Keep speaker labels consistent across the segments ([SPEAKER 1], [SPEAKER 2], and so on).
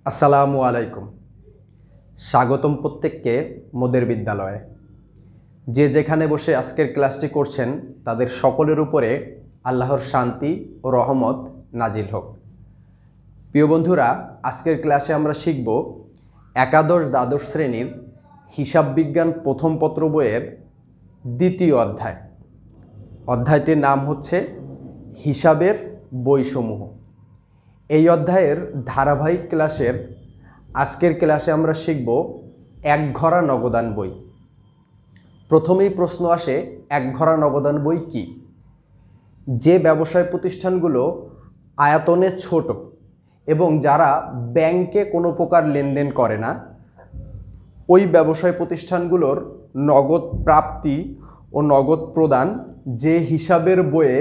[SPEAKER 1] আসসালামু আলাইকুম। স্বাগতম প্রত্যেককে মোদের বিদ্যালয়ে। যে যেখানে বসে আজকের ক্লাসটি করছেন তাদের সকলের উপরে আল্লাহর শান্তি ও রহমত নাজিল হোক। প্রিয় বন্ধুরা, আজকের ক্লাসে আমরা শিখব একাদশ দ্বাদশ শ্রেণীর হিসাব বিজ্ঞান প্রথম পত্র বইয়ের দ্বিতীয় অধ্যায়। অধ্যায়টির নাম হচ্ছে হিসাবের বইসমূহ। এই অধ্যায়ের ধারাবাহিক ক্লাসের আজকের ক্লাসে আমরা শিখব একঘরা নগদান বই। প্রথমেই প্রশ্ন আসে, একঘরা নগদান বই কি? যে ব্যবসায় প্রতিষ্ঠানগুলো আয়তনে ছোট এবং যারা ব্যাংকে কোনো প্রকার লেনদেন করে না, ওই ব্যবসায় প্রতিষ্ঠানগুলোর নগদ প্রাপ্তি ও নগদ প্রদান যে হিসাবের বইয়ে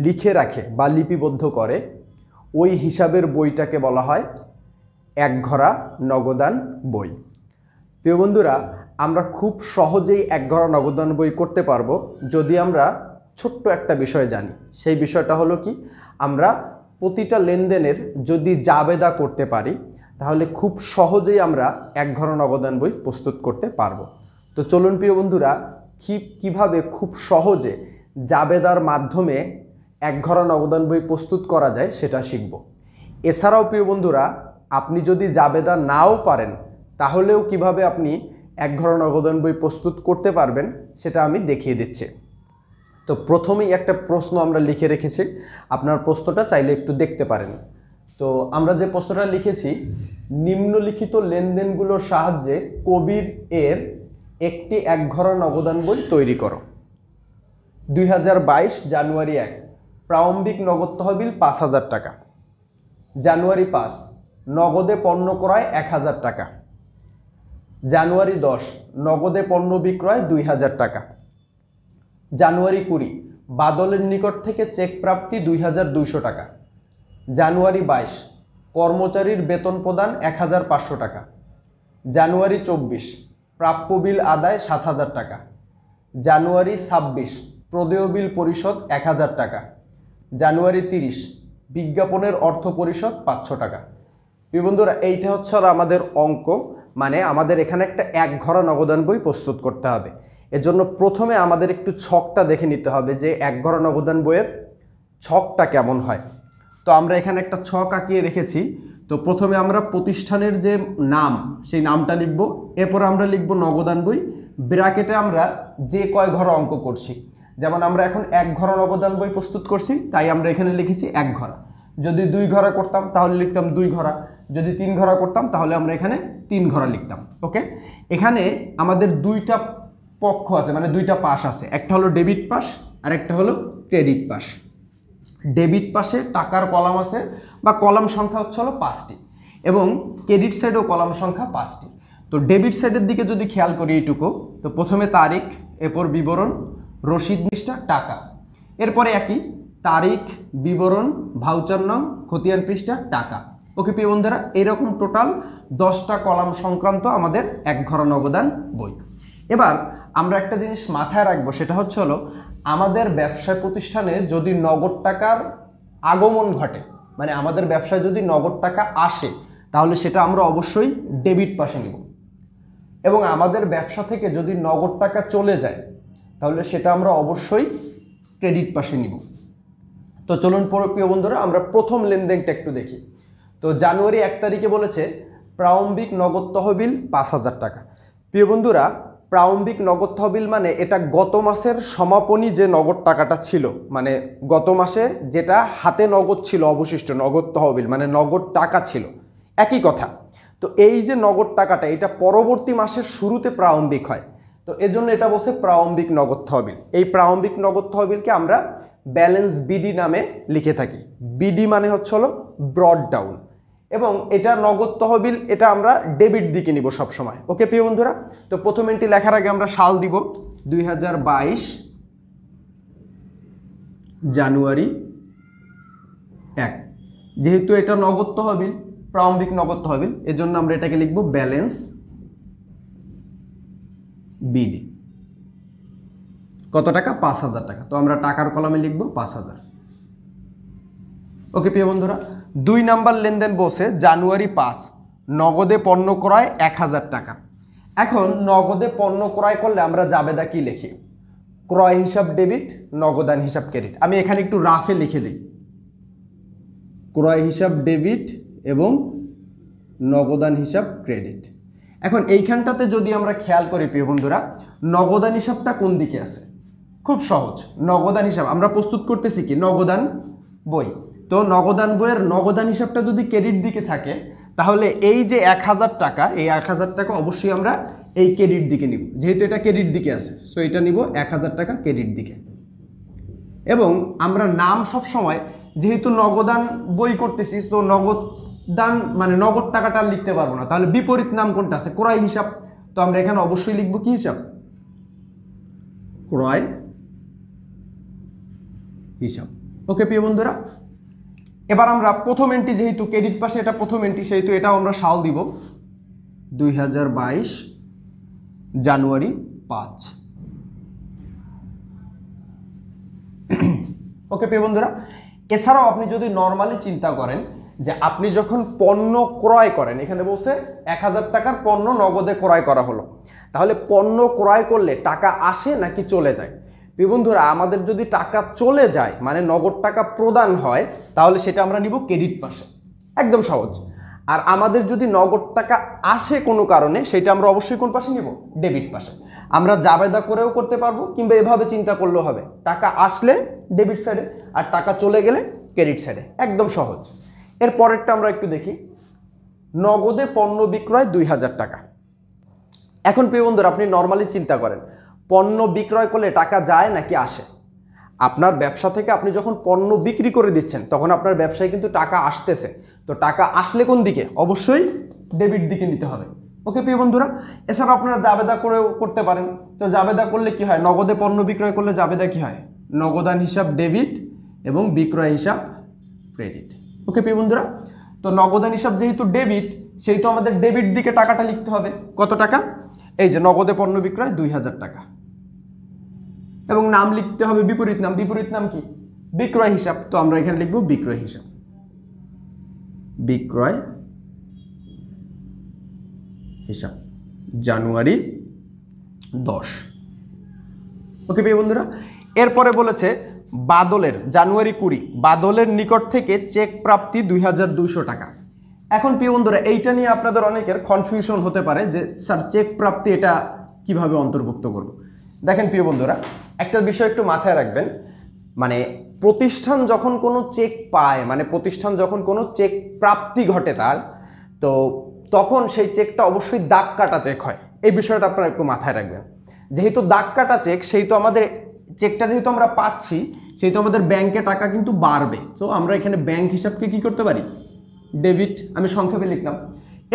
[SPEAKER 1] লিখে রাখে বা লিপিবদ্ধ করে, ওই হিসাবের বইটাকে বলা হয় একঘরা নগদান বই। প্রিয় বন্ধুরা, আমরা খুব সহজেই একঘরা নগদান বই করতে পারবো যদি আমরা ছোট্ট একটা বিষয় জানি। সেই বিষয়টা হলো কি, আমরা প্রতিটা লেনদেনের যদি জাবেদা করতে পারি তাহলে খুব সহজেই আমরা একঘরা নগদান বই প্রস্তুত করতে পারবো। তো চলুন প্রিয় বন্ধুরা, কিভাবে খুব সহজে জাবেদার মাধ্যমে একঘরা নগদান বই প্রস্তুত করা যায় সেটা শিখব। এছাড়াও প্রিয় বন্ধুরা, আপনি যদি জাবেদা নাও পারেন তাহলেও কিভাবে আপনি একঘরা নগদান বই প্রস্তুত করতে পারবেন সেটা আমি দেখিয়ে দিচ্ছি। তো প্রথমেই একটা প্রশ্ন আমরা লিখে রেখেছি, আপনার প্রশ্নটা চাইলে একটু দেখতে পারেন। তো আমরা যে প্রশ্নটা লিখেছি, নিম্নলিখিত লেনদেনগুলোর সাহায্যে কবির এর একটি একঘরা নগদান বই তৈরি করো। 2022 জানুয়ারি 1 প্রারম্ভিক নগদ তহবিল 5,000 টাকা। জানুয়ারি 5 নগদে পণ্য ক্রয় 1,000 টাকা। জানুয়ারি 10 নগদে পণ্য বিক্রয় 2,000 টাকা। জানুয়ারি 20 বাদলের নিকট থেকে চেক প্রাপ্তি 2,200 টাকা। জানুয়ারি 22 কর্মচারীর বেতন প্রদান 1,500 টাকা। জানুয়ারি 24 প্রাপ্য বিল আদায় 7,000 টাকা। জানুয়ারি 26 প্রদেয় বিল পরিশোধ 1,000 টাকা। জানুয়ারি 30 বিজ্ঞাপনের অর্থ পরিশোধ 500 টাকা। প্রিয় বন্ধুরা, এইটা হচ্ছে আমাদের অঙ্ক, মানে আমাদের এখানে একটা একঘরা নগদান বই প্রস্তুত করতে হবে। এজন্য প্রথমে আমাদের একটু ছকটা দেখে নিতে হবে যে একঘরা নগদান বইয়ের ছকটা কেমন হয়। তো আমরা এখানে একটা ছক আঁকিয়ে রেখেছি। তো প্রথমে আমরা প্রতিষ্ঠানের যে নাম, সেই নামটা লিখব। এরপর আমরা লিখব নগদান বই, ব্র্যাকেটে আমরা যে কয় ঘর অঙ্ক করছি। যেমন আমরা এখন একঘরা নগদান বই প্রস্তুত করছি, তাই আমরা এখানে লিখেছি একঘরা। যদি 2 ঘরা করতাম তাহলে লিখতাম 2 ঘরা, যদি 3 ঘরা করতাম তাহলে আমরা এখানে 3 ঘরা লিখতাম। ওকে, এখানে আমাদের দুইটা পক্ষ আছে, মানে দুইটা পাশ আছে। একটা হলো ডেবিট পাশ আর একটা হলো ক্রেডিট পাশ। ডেবিট পাশে টাকার কলাম আছে বা কলাম সংখ্যা হচ্ছে হলো 5টি, এবং ক্রেডিট সাইডেও কলাম সংখ্যা 5টি। তো ডেবিট সাইডের দিকে যদি খেয়াল করি এইটুকু, তো প্রথমে তারিখ, এরপর বিবরণ, রসিদ পৃষ্ঠা, টাকা, এরপরে একই তারিখ, বিবরণ, ভাউচার নাম, খতিয়ান পৃষ্ঠা, টাকা। ওকে প্রিয় বন্ধুরা, এইরকম টোটাল 10টা কলাম সংক্রান্ত আমাদের একঘরা নগদান বই। এবার আমরা একটা জিনিস মাথায় রাখবো, সেটা হচ্ছে হলো আমাদের ব্যবসায় প্রতিষ্ঠানে যদি নগদ টাকার আগমন ঘটে, মানে আমাদের ব্যবসায় যদি নগদ টাকা আসে, তাহলে সেটা আমরা অবশ্যই ডেবিট পাশে নিব। এবং আমাদের ব্যবসা থেকে যদি নগদ টাকা চলে যায় তাহলে সেটা আমরা অবশ্যই ক্রেডিট পাশে নিব। তো চলুন প্রিয় বন্ধুরা, আমরা প্রথম লেনদেনটা একটু দেখি। তো জানুয়ারি 1 তারিখে বলেছে প্রারম্ভিক নগদ তহবিল 5,000 টাকা। প্রিয় বন্ধুরা, প্রারম্ভিক নগদ তহবিল মানে এটা গত মাসের সমাপনী যে নগদ টাকাটা ছিল, মানে গত মাসে যেটা হাতে নগদ ছিল, অবশিষ্ট নগদ তহবিল মানে নগদ টাকা ছিল, একই কথা। তো এই যে নগদ টাকাটা, এটা পরবর্তী মাসের শুরুতে প্রারম্ভিক হয়, তো এজন্য এটা বলছে প্রারম্ভিক নগদ তহবিল। এই প্রারম্ভিক নগদ তহবিলকে আমরা ব্যালেন্স বিডি নামে লিখে থাকি। বিডি মানে হচ্ছে হলো ব্রড ডাউন, এবং এটা নগদ তহবিল, এটা আমরা ডেবিট দিকে নিব সবসময়। ওকে প্রিয় বন্ধুরা, তো প্রথম এন্ট্রি লেখার আগে আমরা সাল দিব 2022 জানুয়ারি 1। যেহেতু এটা নগদ তহবিল, প্রারম্ভিক নগদ তহবিল, এজন্য আমরা এটাকে লিখব ব্যালেন্স বিডি। কত টাকা? 5,000 টাকা। তো আমরা টাকার কলামে লিখব 5,000। ওকে প্রিয় বন্ধুরা, 2 নাম্বার লেনদেন বসে জানুয়ারি 5 নগদে পণ্য ক্রয় 1000 টাকা। এখন নগদে পণ্য ক্রয় করলে আমরা জাবেদা কি লিখি? ক্রয় হিসাব ডেবিট, নগদান হিসাব ক্রেডিট। আমি এখানে একটু রাফে লিখে দিই, ক্রয় হিসাব ডেবিট এবং নগদান হিসাব ক্রেডিট। এখন এইখানটাতে যদি আমরা খেয়াল করি প্রিয় বন্ধুরা, নগদান হিসাবটা কোন দিকে আছে? খুব সহজ, নগদান হিসাব আমরা প্রস্তুত করতেছি কি? নগদান বই। তো নগদান বইয়ের নগদান হিসাবটা যদি ক্রেডিট দিকে থাকে, তাহলে এই যে 1000 টাকা, এই 1000 টাকা অবশ্যই আমরা এই ক্রেডিট দিকে নিব, যেহেতু এটা ক্রেডিট দিকে আছে। সো এটা নিব 1000 টাকা ক্রেডিট দিকে। এবং আমরা নাম সব সময়, যেহেতু নগদান বই করতেছি, তো নগদান মানে নগদ টাকাটা লিখতে পারবো না, তাহলে বিপরীত নাম কোনটা আছে? ক্রয় হিসাব। তো আমরা এখানে অবশ্যই লিখবো কি হিসাব? ক্রয় হিসাব। ওকে প্রিয় বন্ধুরা, এবার আমরা প্রথম এন্ট্রি, যেহেতু ক্রেডিট পাশে এটা প্রথম এন্ট্রি, সেহেতু এটাও আমরা সাল দিব 2022 জানুয়ারি 5। ওকে প্রিয় বন্ধুরা, এছাড়াও আপনি যদি নর্মালি চিন্তা করেন যে আপনি যখন পণ্য ক্রয় করেন, এখানে বলছে 1000 টাকার পণ্য নগদে ক্রয় করা হলো, তাহলে পণ্য ক্রয় করলে টাকা আসে নাকি চলে যায়? প্রিয় বন্ধুরা, আমাদের যদি টাকা চলে যায় মানে নগদ টাকা প্রদান হয়, তাহলে সেটা আমরা নিব ক্রেডিট পাশে, একদম সহজ। আর আমাদের যদি নগদ টাকা আসে কোনো কারণে, সেটা আমরা অবশ্যই কোন পাশে নিব? ডেবিট পাশে। আমরা জাবেদা করেও করতে পারবো, কিংবা এভাবে চিন্তা করলেও হবে, টাকা আসলে ডেবিট সাইডে আর টাকা চলে গেলে ক্রেডিট সাইডে, একদম সহজ। এর পরেরটা আমরা একটু দেখি, নগদে পণ্য বিক্রয় 2000 টাকা। এখন প্রিয় বন্ধুরা, আপনি নর্মালি চিন্তা করেন, পণ্য বিক্রয় করলে টাকা যায় নাকি আসে? আপনার ব্যবসা থেকে আপনি যখন পণ্য বিক্রি করে দিচ্ছেন, তখন আপনার ব্যবসায় কিন্তু টাকা আসতেছে। তো টাকা আসলে কোন দিকে? অবশ্যই ডেবিট দিকে নিতে হবে। ওকে প্রিয় বন্ধুরা, এছাড়া আপনারা জাবেদা করেও করতে পারেন। তো জাবেদা করলে কি হয়? নগদে পণ্য বিক্রয় করলে জাবেদা কি হয়? নগদান হিসাব ডেবিট এবং বিক্রয় হিসাব ক্রেডিট। ওকে প্রিয় বন্ধুরা, তো নগদান হিসাব যেহেতু ডেবিট, সেহেতু আমাদের ডেবিট দিকে টাকাটা লিখতে হবে। কত টাকা? এই যে নগদে পণ্য বিক্রয় 2000 টাকা। এবং নাম লিখতে হবে বিপরীত নাম। বিপরীত নাম কি? বিক্রয় হিসাব। তো আমরা এখানে লিখব বিক্রয় হিসাব, বিক্রয় হিসাব জানুয়ারি 10। ওকে প্রিয় বন্ধুরা, এরপরে বলেছে বাদলের জানুয়ারি 20, বাদলের নিকট থেকে চেক প্রাপ্তি 2200 টাকা। এখন প্রিয় বন্ধুরা, এইটা নিয়ে আপনাদের অনেকের কনফিউশন হতে পারে যে স্যার চেক প্রাপ্তি এটা কিভাবে অন্তর্ভুক্ত করব। দেখেন প্রিয় বন্ধুরা, একটা বিষয় একটু মাথায় রাখবেন, মানে প্রতিষ্ঠান যখন কোনো চেক পায়, মানে প্রতিষ্ঠান যখন কোনো চেক প্রাপ্তি ঘটে তার, তো তখন সেই চেকটা অবশ্যই দাগ কাটা চেক হয়। এই বিষয়টা আপনারা একটু মাথায় রাখবেন। যেহেতু দাগ কাটা চেক, সেই তো আমাদের চেকটা যেহেতু আমরা পাচ্ছি, সেই তো আমাদের ব্যাংকে টাকা কিন্তু বাড়বে। তো আমরা এখানে ব্যাংক হিসাবকে কি করতে পারি? ডেবিট, আমি সংক্ষেপে লিখলাম।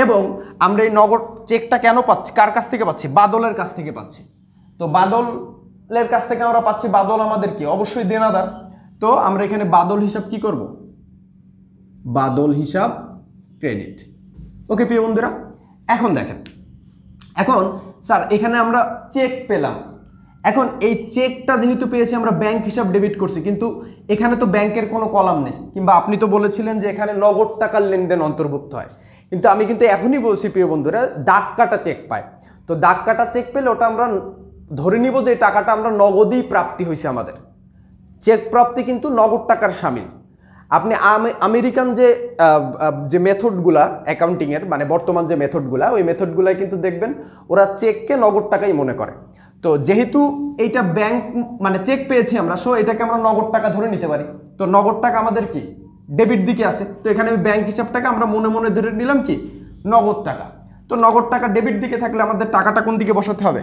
[SPEAKER 1] এবং আমরা এই নগদ চেকটা কেন পাচ্ছি? কার কাছ থেকে পাচ্ছি? বাদলের কাছ থেকে পাচ্ছি। তো বাদলের কাছ থেকে আমরা পাচ্ছি, বাদল আমাদের কি? অবশ্যই দেনাদার। তো আমরা এখানে বাদল হিসাব কি করব? বাদল হিসাব ক্রেডিট। ওকে প্রিয় বন্ধুরা, এখন দেখেন, এখন স্যার এখানে আমরা চেক পেলাম। এখন এই চেকটা যেহেতু পেয়েছি, আমরা ব্যাংক হিসাব ডেবিট করছি, কিন্তু এখানে তো ব্যাংকের কোনো কলাম নেই, কিংবা আপনি তো বলেছিলেন যে এখানে নগদ টাকার লেনদেন অন্তর্ভুক্ত হয়। কিন্তু আমি কিন্তু এখনই বলছি প্রিয় বন্ধুরা, দাগ কাটা চেক পায়। তো দাগ কাটা চেক পেলে ওটা আমরা ধরে নিব যে টাকাটা আমরা নগদই প্রাপ্তি হয়েছে আমাদের। চেক প্রাপ্তি কিন্তু নগদ টাকার শামিল। আপনি আমেরিকান যে মেথডগুলা অ্যাকাউন্টিংয়ের, মানে বর্তমান যে মেথডগুলা, ওই মেথডগুলাই কিন্তু দেখবেন ওরা চেককে নগদ টাকাই মনে করে। তো যেহেতু এইটা ব্যাংক মানে চেক পেয়েছি আমরা, সো এটাকে আমরা নগদ টাকা ধরে নিতে পারি। তো নগদ টাকা আমাদের কি? ডেবিট দিকে আছে। তো এখানে ব্যাংক হিসাবটাকে আমরা মনে মনে ধরে নিলাম কি? নগদ টাকা। তো নগদ টাকা ডেবিট দিকে থাকলে আমাদের টাকাটা কোন দিকে বসাতে হবে?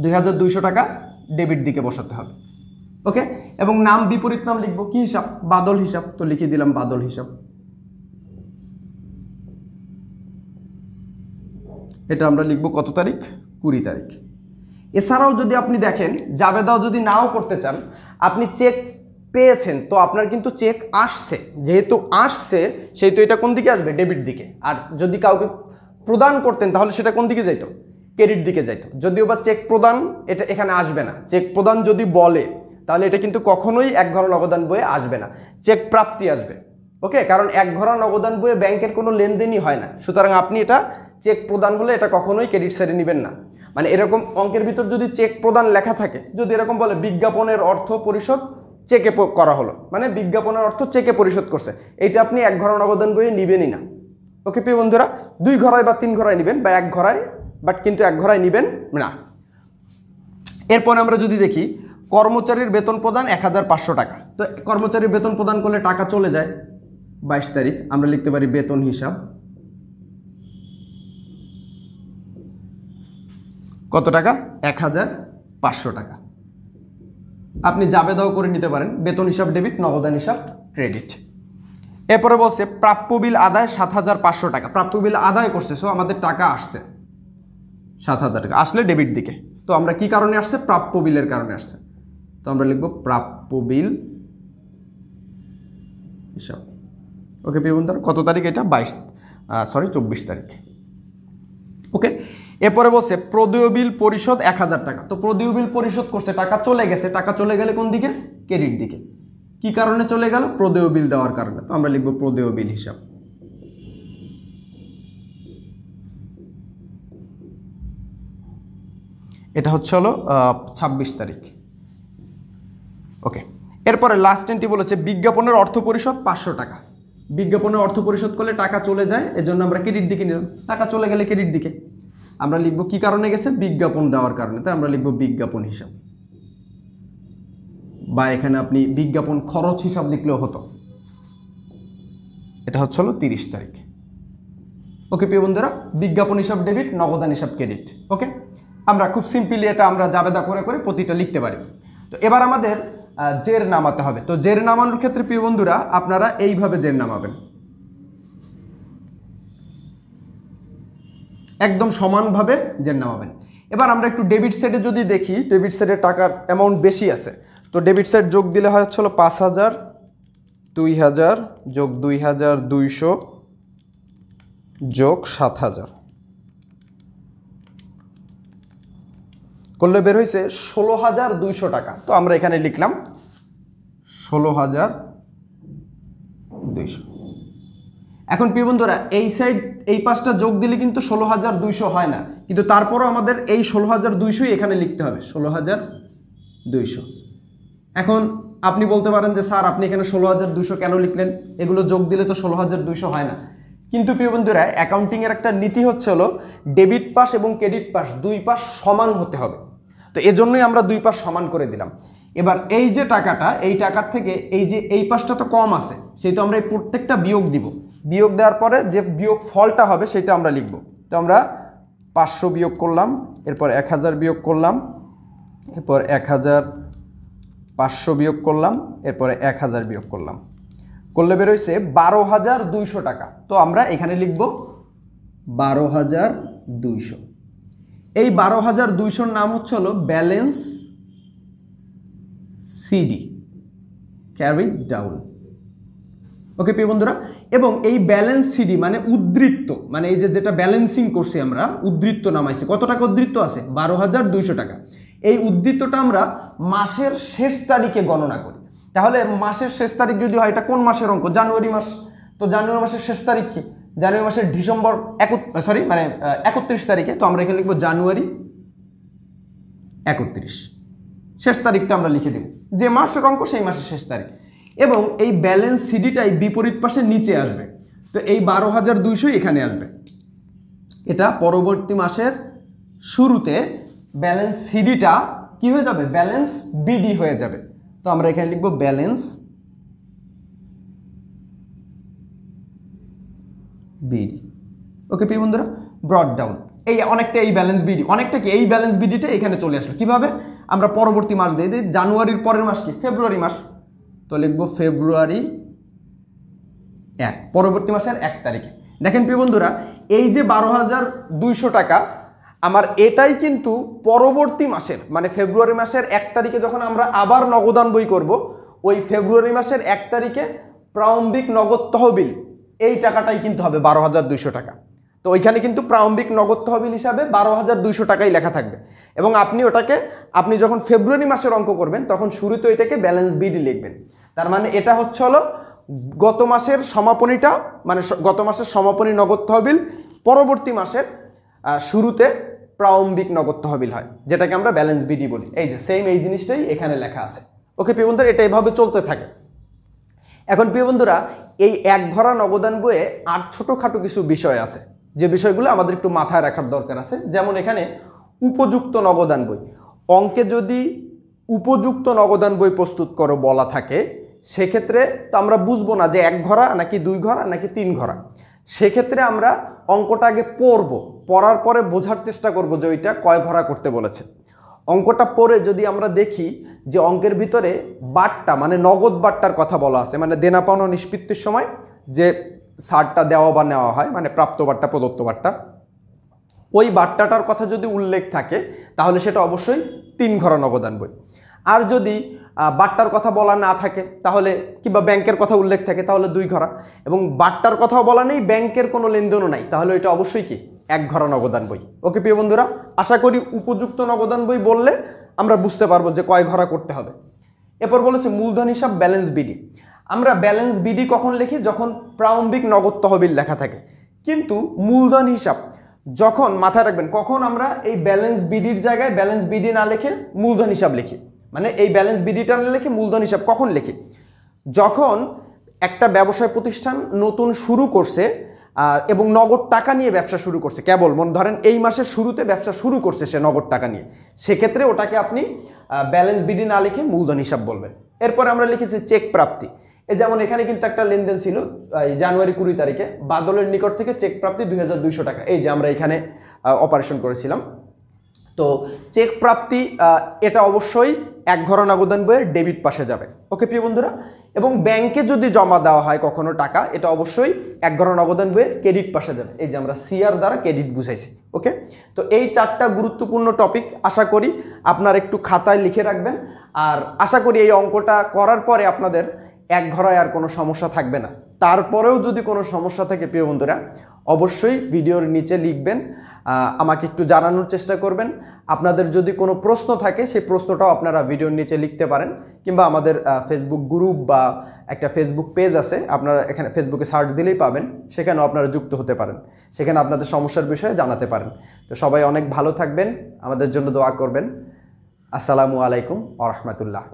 [SPEAKER 1] 2200 টাকা ডেবিট দিকে বসাতে হবে। ওকে, এবং নাম বিপরীত নাম লিখবো কি হিসাব? বাদল হিসাব। তো লিখে দিলাম বাদল হিসাব। এটা আমরা লিখবো কত তারিখ? 20 তারিখ। এছাড়াও যদি আপনি দেখেন, জাবেদাও যদি নাও করতে চান, আপনি চেক পেয়েছেন, তো আপনার কিন্তু চেক আসছে, যেহেতু আসছে সেহেতু এটা কোন দিকে আসবে? ডেবিট দিকে। আর যদি কাউকে প্রদান করতেন, তাহলে সেটা কোন দিকে যাইতো? ক্রেডিট দিকে যাইতো। যদিও বা চেক প্রদান এটা এখানে আসবে না। চেক প্রদান যদি বলে, তাহলে এটা কিন্তু কখনোই এক ঘর নগদান বইয়ে আসবে না, চেক প্রাপ্তি আসবে। ওকে, কারণ এক ঘরা নগদান বইয়ে ব্যাংকের কোনো লেনদেনই হয় না, সুতরাং আপনি এটা চেক প্রদান হলে এটা কখনোই ক্রেডিট সাইডে নেবেন না। মানে এরকম অঙ্কের ভিতর যদি চেক প্রদান লেখা থাকে, যদি এরকম বলে বিজ্ঞাপনের অর্থ পরিশোধ চেকে করা হলো, মানে বিজ্ঞাপনের অর্থ চেকে পরিশোধ করছে, এইটা আপনি এক ঘরা নগদান বইয়ে নিবেনই না। ওকে প্রিয় বন্ধুরা, 2 ঘরায় বা 3 ঘরায় নেবেন বা 1 ঘরায়, বাট কিন্তু 1 ঘরায় নেবেন না। এরপরে আমরা যদি দেখি কর্মচারীর বেতন প্রদান 1500 টাকা। তো কর্মচারীর বেতন প্রদান করলে টাকা চলে যায় 22 তারিখ, আমরা লিখতে পারি বেতন হিসাব কত টাকা, 1500 টাকা। আপনি যাবে দাও করে নিতে পারেন, বেতন হিসাব ডেবিট, নগদান হিসাব ক্রেডিট। এরপরে বলছে প্রাপ্য বিল আদায় 7500 টাকা। প্রাপ্য বিল আদায় করছে, সো আমাদের টাকা আসছে 7000 টাকা, আসলে ডেবিট দিকে। তো আমরা কি কারণে আসছে, প্রাপ্য বিলের কারণে আসছে, তো আমরা লিখব প্রাপ্য বিল হিসাব। ওকে প্রিয় বন্ধুরা, কত তারিখ এটা, 24 তারিখ। ওকে, এরপরে বলছে প্রদেয় বিল পরিশোধ 1000 টাকা। তো প্রদেয় বিল পরিশোধ করছে, টাকা চলে গেছে, টাকা চলে গেলে কোন দিকে, ক্রেডিট দিকে। কি কারণে চলে গেল, প্রদেয় বিল দেওয়ার কারণে, তো আমরা লিখব প্রদেয় বিল হিসাব। এটা হচ্ছে হলো 26 তারিখ। ওকে, এরপরে লাস্ট এন্ট্রি বলেছে বিজ্ঞাপনের অর্থ পরিশোধ 500 টাকা। বিজ্ঞাপনের অর্থ পরিশোধ করলে টাকা চলে যায়, এজন্য আমরা ক্রেডিট দিকে নিলাম, টাকা চলে গেলে ক্রেডিট দিকে। আমরা লিখব কি কারণে গেছে, বিজ্ঞাপন দেওয়ার কারণে, তাই আমরা লিখব বিজ্ঞাপন হিসাব, বা এখানে আপনি বিজ্ঞাপন খরচ হিসাব লিখলেও হতো। এটা হচ্ছে হলো 30 তারিখ। ওকে প্রিয় বন্ধুরা, বিজ্ঞাপন হিসাব ডেবিট, নগদান হিসাব ক্রেডিট। ওকে, আমরা খুব সিম্পলি এটা আমরা জাবেদা করে করে প্রতিটা লিখতে পারি। তো এবার আমাদের জের নামাতে হবে। তো জের নামানোর ক্ষেত্রে প্রিয় বন্ধুরা আপনারা এইভাবে জের নামাবেন, একদম সমানভাবে জের নামাবেন। এবার আমরা একটু ডেবিট সাইডে যদি দেখি, ডেবিট সাইডে টাকার অ্যামাউন্ট বেশি আছে, তো ডেবিট সাইড যোগ দিলে হয় হচ্ছে 5000, 2000 যোগ 2200 যোগ 7000 করলে বের হয়েছে 16200 টাকা। তো আমরা এখানে লিখলাম 16200। এখন প্রিয় বন্ধুরা এই সাইড এই পাশটা যোগ দিলে কিন্তু 16200 হয় না, কিন্তু তারপরও আমাদের এই 16200 এখানে লিখতে হবে, 16200। এখন আপনি বলতে পারেন যে স্যার আপনি এখানে 16200 কেন লিখলেন, এগুলো যোগ দিলে তো 16200 হয় না। কিন্তু প্রিয় বন্ধুরা অ্যাকাউন্টিং এর একটা নীতি হচ্ছে হলো ডেবিট পাশ এবং ক্রেডিট পাশ দুই পাশ সমান হতে হবে। তো এজন্যই আমরা দুই পাশ সমান করে দিলাম। এবার এই যে টাকাটা, এই টাকার থেকে এই যে এই পাশটা তো কম আছে, সেটা আমরা এই প্রত্যেকটা বিয়োগ দিব। বিয়োগ দেওয়ার পরে যে বিয়োগ ফলটা হবে সেটা আমরা লিখব। তো আমরা 500 বিয়োগ করলাম, এরপর 1000 বিয়োগ করলাম, এরপর 1500 বিয়োগ করলাম, এরপরে 1000 বিয়োগ করলাম, করলে বের হয়েছে 12200 টাকা। তো আমরা এখানে লিখব 12200। এই 12200 নাম হচ্ছে হলো ব্যালেন্স সিডি, ক্যারিড ডাউন। ওকে প্রিয় বন্ধুরা, এবং এই ব্যালেন্স সিডি মানে উদ্ধৃত্ত, মানে এই যে যেটা ব্যালেন্সিং করছি আমরা, উদ্ধৃত্ত নামাইছি। কত টাকা উদ্ধৃত্ত আছে, 12200 টাকা। এই উদ্ধৃত্তটা আমরা মাসের শেষ তারিখে গণনা করি। তাহলে মাসের শেষ তারিখ যদি হয়, এটা কোন মাসের অঙ্ক, জানুয়ারি মাস। তো জানুয়ারি মাসের শেষ তারিখ কি, জানুয়ারি মাসের ডিসেম্বর 31 তারিখে। তো আমরা এখানে লিখবো জানুয়ারি 31, শেষ তারিখটা আমরা লিখে দেব, যে মাসের অঙ্ক সেই মাসের শেষ তারিখ। এবং এই ব্যালেন্স সিডিটাই বিপরীত পাশে নিচে আসবে। তো এই 12200 এখানে আসবে। এটা পরবর্তী মাসের শুরুতে ব্যালেন্স সিডিটা কি হয়ে যাবে, ব্যালেন্স বিডি হয়ে যাবে। তো আমরা এখানে লিখবো ব্যালেন্স বিডি। ওকে প্রিয় বন্ধুরা, ব্রড ডাউন এই অনেকটা, এই ব্যালেন্স বিডি অনেকটা কি, এই ব্যালেন্স বিডিটা এখানে চলে আসলো। কিভাবে, আমরা পরবর্তী মাস দিয়ে দিই, জানুয়ারির পরের মাস কি, ফেব্রুয়ারি মাস। তো লিখবো ফেব্রুয়ারি 1, পরবর্তী মাসের 1 তারিখে। দেখেন প্রিয় বন্ধুরা, এই যে 12200 টাকা আমার, এটাই কিন্তু পরবর্তী মাসের মানে ফেব্রুয়ারি মাসের 1 তারিখে যখন আমরা আবার নগদান বই করব, ওই ফেব্রুয়ারি মাসের 1 তারিখে প্রারম্ভিক নগদ তহবিল এই টাকাটাই কিন্তু হবে 12200 টাকা। তো ওইখানে কিন্তু প্রারম্ভিক নগদ তহবিল হিসাবে 12200 টাকাই লেখা থাকবে। এবং আপনি ওটাকে, আপনি যখন ফেব্রুয়ারি মাসের অঙ্ক করবেন তখন শুরুতে এটাকে ব্যালেন্স বিডি লিখবেন। তার মানে এটা হচ্ছে হলো গত মাসের সমাপনীটা মানে গত মাসের সমাপনী নগদ তহবিল পরবর্তী মাসের শুরুতে প্রারম্ভিক নগদ তহবিল হয়, যেটাকে আমরা ব্যালেন্স বিডি বলি। এই যে সেম এই জিনিসটাই এখানে লেখা আছে। ওকে প্রিয় বন্ধুরা, এটা এভাবে চলতে থাকে। এখন প্রিয় বন্ধুরা, এই এক ভরা নগদান বইয়ে আর ছোটোখাটো কিছু বিষয় আছে, যে বিষয়গুলো আমাদের একটু মাথায় রাখার দরকার আছে। যেমন এখানে উপযুক্ত নগদান বই, অঙ্কে যদি উপযুক্ত নগদান বই প্রস্তুত করো বলা থাকে, সেক্ষেত্রে তো আমরা বুঝবো না যে এক ঘরা নাকি দুই ঘরা নাকি তিন ঘরা। সেক্ষেত্রে আমরা অঙ্কটা আগে পড়ার পরে বোঝার চেষ্টা করব যে ওইটা কয় ঘরা করতে বলেছে। অঙ্কটা পড়ে যদি আমরা দেখি যে অঙ্কের ভিতরে বাট্টা মানে নগদ বাট্টার কথা বলা আছে, মানে দেনা পাওনা নিষ্পত্তির সময় যে ছাড়টা দেওয়া বা নেওয়া হয়, মানে প্রাপ্ত বাট্টা প্রদত্ত বাট্টা, ওই বাট্টাটার কথা যদি উল্লেখ থাকে তাহলে সেটা অবশ্যই তিন ঘরা নগদান বই। আর যদি বাট্টার কথা বলা না থাকে তাহলে, কিংবা ব্যাংকের কথা উল্লেখ থাকে, তাহলে দুই ঘরা। এবং বাট্টার কথাও বলা নেই, ব্যাংকের কোনো লেনদেনও নাই, তাহলে এটা অবশ্যই কি এক ঘরা নগদান বই। ওকে প্রিয় বন্ধুরা, আশা করি উপযুক্ত নগদান বই বললে আমরা বুঝতে পারবো যে কয় ঘরা করতে হবে। এরপর বলেছে মূলধন হিসাব ব্যালেন্স বিডি। আমরা ব্যালেন্স বিডি কখন লিখি? যখন প্রারম্ভিক নগদ তহবিল লেখা থাকে। কিন্তু মূলধন হিসাব যখন, মাথায় রাখবেন, কখন আমরা এই ব্যালেন্স বিডির জায়গায় ব্যালেন্স বিডি না লিখে মূলধন হিসাব লিখি, মানে এই ব্যালেন্স বিডিটা না লিখে মূলধন হিসাব কখন লিখি? যখন একটা ব্যবসায় প্রতিষ্ঠান নতুন শুরু করছে এবং নগদ টাকা নিয়ে ব্যবসা শুরু করছে, কেবল মনে ধরেন এই মাসের শুরুতে ব্যবসা শুরু করছে সে নগদ টাকা নিয়ে, সেক্ষেত্রে ওটাকে আপনি ব্যালেন্স বিডি না লিখে মূলধন হিসাব বলবেন। এরপরে আমরা লিখেছি চেক প্রাপ্তি। যেমন এখানে কিন্তু একটা লেনদেন ছিল জানুয়ারি 20 তারিখে, বাদলের নিকট থেকে চেক প্রাপ্তি 2200 টাকা। এই যে আমরা এখানে অপারেশন করেছিলাম। তো চেক প্রাপ্তি এটা অবশ্যই এক ঘরা নগদান বইয়ের ডেবিট পাশে যাবে। ওকে প্রিয় বন্ধুরা, এবং ব্যাংকে যদি জমা দেওয়া হয় কখনো টাকা, এটা অবশ্যই এক ঘরা নগদান বইয়ের ক্রেডিট পাশে যাবে। এই যে আমরা সিআর দ্বারা ক্রেডিট বুঝাইছি। ওকে, তো এই চারটা গুরুত্বপূর্ণ টপিক আশা করি আপনার একটু খাতায় লিখে রাখবেন। আর আশা করি এই অঙ্কটা করার পরে আপনাদের এক ঘরায় আর কোনো সমস্যা থাকবে না। তারপরেও যদি কোনো সমস্যা থাকে প্রিয় বন্ধুরা, অবশ্যই ভিডিওর নিচে লিখবেন, আমাকে একটু জানানোর চেষ্টা করবেন। আপনাদের যদি কোনো প্রশ্ন থাকে সেই প্রশ্নটাও আপনারা ভিডিওর নিচে লিখতে পারেন, কিংবা আমাদের ফেসবুক গ্রুপ বা একটা ফেসবুক পেজ আছে, আপনারা এখানে ফেসবুকে সার্চ দিলেই পাবেন, সেখানেও আপনারা যুক্ত হতে পারেন, সেখানে আপনাদের সমস্যার বিষয়ে জানাতে পারেন। তো সবাই অনেক ভালো থাকবেন, আমাদের জন্য দোয়া করবেন। আসসালামু আলাইকুম ওয়া রাহমাতুল্লাহ।